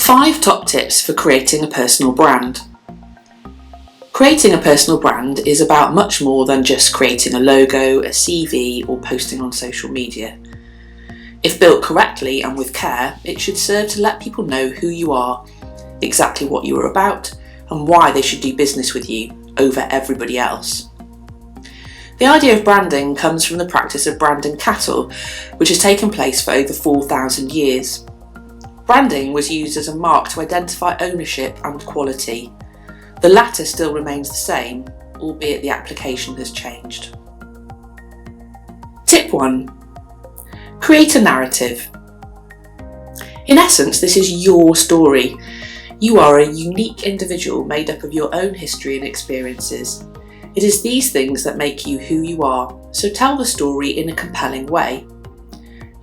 5 top tips for creating a personal brand. Creating a personal brand is about much more than just creating a logo, a CV, or posting on social media. If built correctly and with care, it should serve to let people know who you are, exactly what you are about, and why they should do business with you over everybody else. The idea of branding comes from the practice of branding cattle, which has taken place for over 4,000 years. Branding was used as a mark to identify ownership and quality. The latter still remains the same, albeit the application has changed. Tip 1. Create a narrative. In essence, this is your story. You are a unique individual made up of your own history and experiences. It is these things that make you who you are, so tell the story in a compelling way.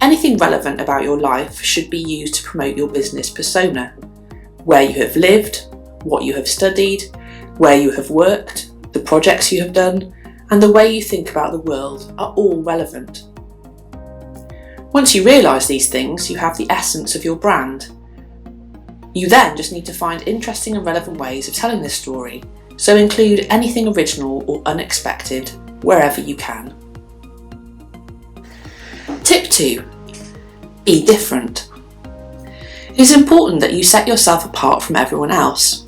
Anything relevant about your life should be used to promote your business persona. Where you have lived, what you have studied, where you have worked, the projects you have done, and the way you think about the world are all relevant. Once you realise these things, you have the essence of your brand. You then just need to find interesting and relevant ways of telling this story, so include anything original or unexpected wherever you can. Tip 2. Be different. It is important that you set yourself apart from everyone else.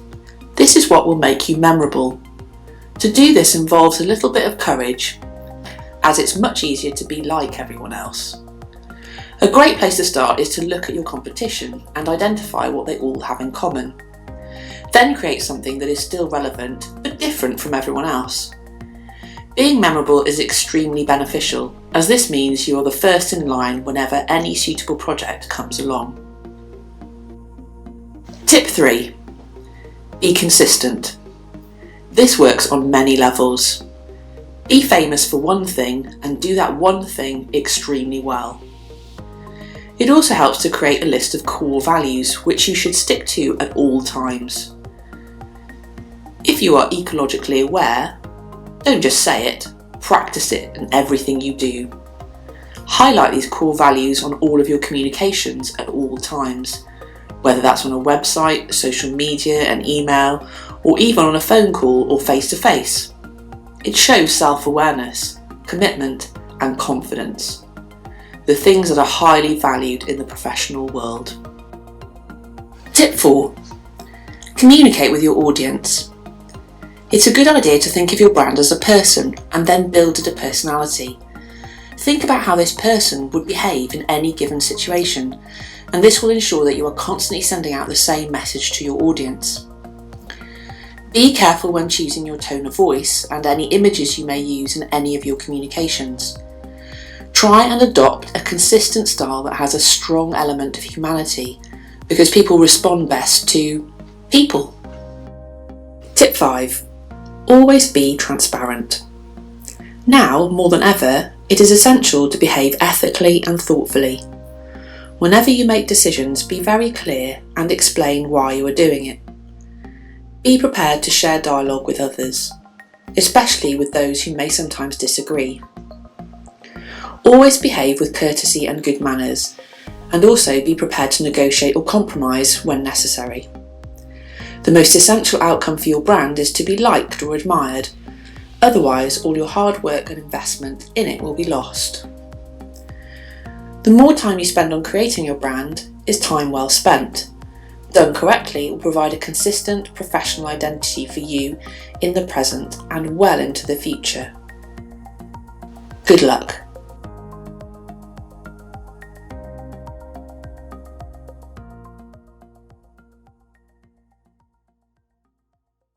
This is what will make you memorable. To do this involves a little bit of courage, as it's much easier to be like everyone else. A great place to start is to look at your competition and identify what they all have in common. Then create something that is still relevant but different from everyone else. Being memorable is extremely beneficial, as this means you are the first in line whenever any suitable project comes along. Tip 3. Be consistent. This works on many levels. Be famous for one thing and do that one thing extremely well. It also helps to create a list of core values which you should stick to at all times. If you are ecologically aware, don't just say it, practice it in everything you do. Highlight these core values on all of your communications at all times, whether that's on a website, social media, an email, or even on a phone call or face-to-face. It shows self-awareness, commitment, and confidence. The things that are highly valued in the professional world. Tip 4. Communicate with your audience. It's a good idea to think of your brand as a person and then build it a personality. Think about how this person would behave in any given situation, and this will ensure that you are constantly sending out the same message to your audience. Be careful when choosing your tone of voice and any images you may use in any of your communications. Try and adopt a consistent style that has a strong element of humanity, because people respond best to people. Tip 5. Always be transparent. Now, more than ever, it is essential to behave ethically and thoughtfully. Whenever you make decisions, be very clear and explain why you are doing it. Be prepared to share dialogue with others, especially with those who may sometimes disagree. Always behave with courtesy and good manners, and also be prepared to negotiate or compromise when necessary. The most essential outcome for your brand is to be liked or admired, otherwise all your hard work and investment in it will be lost. The more time you spend on creating your brand is time well spent. Done correctly, it will provide a consistent professional identity for you in the present and well into the future. Good luck.